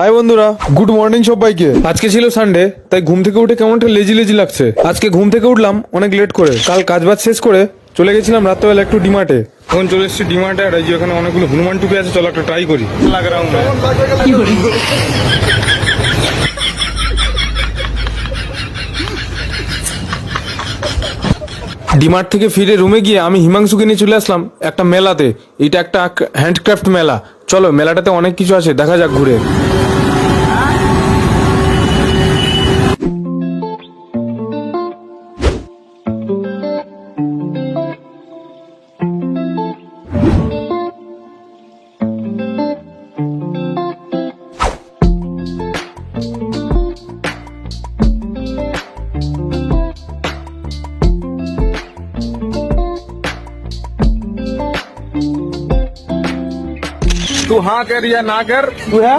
High বন্ধুরা, good morning সবাইকে। আজকে ছিল সানডে, তাই ঘুম থেকে উঠে কেমন একটা লেজি লেজি লাগছে। আজকে ঘুম থেকে উঠলাম অনেক লেট করে। কাল কাজবাজ শেষ করে চলে গেছিলাম রাত্রেবেলা একটু ডিমার্টে। এখন চলে এসেছি ডিমার্টে, আর এই যে এখানে অনেকগুলো হনুমান টুপি আছে, চলো একটা ট্রাই করি। ডিমার্ট থেকে ফিরে রুমে গিয়ে আমি হিমাংশুকে নিয়ে চলে আসলাম একটা মেলাতে। এটা একটা হ্যান্ডক্রাফট মেলা। চলো মেলাটাতে অনেক কিছু আছে, দেখা যাক ঘুরে। तू हाँ कर या ना कर, तू है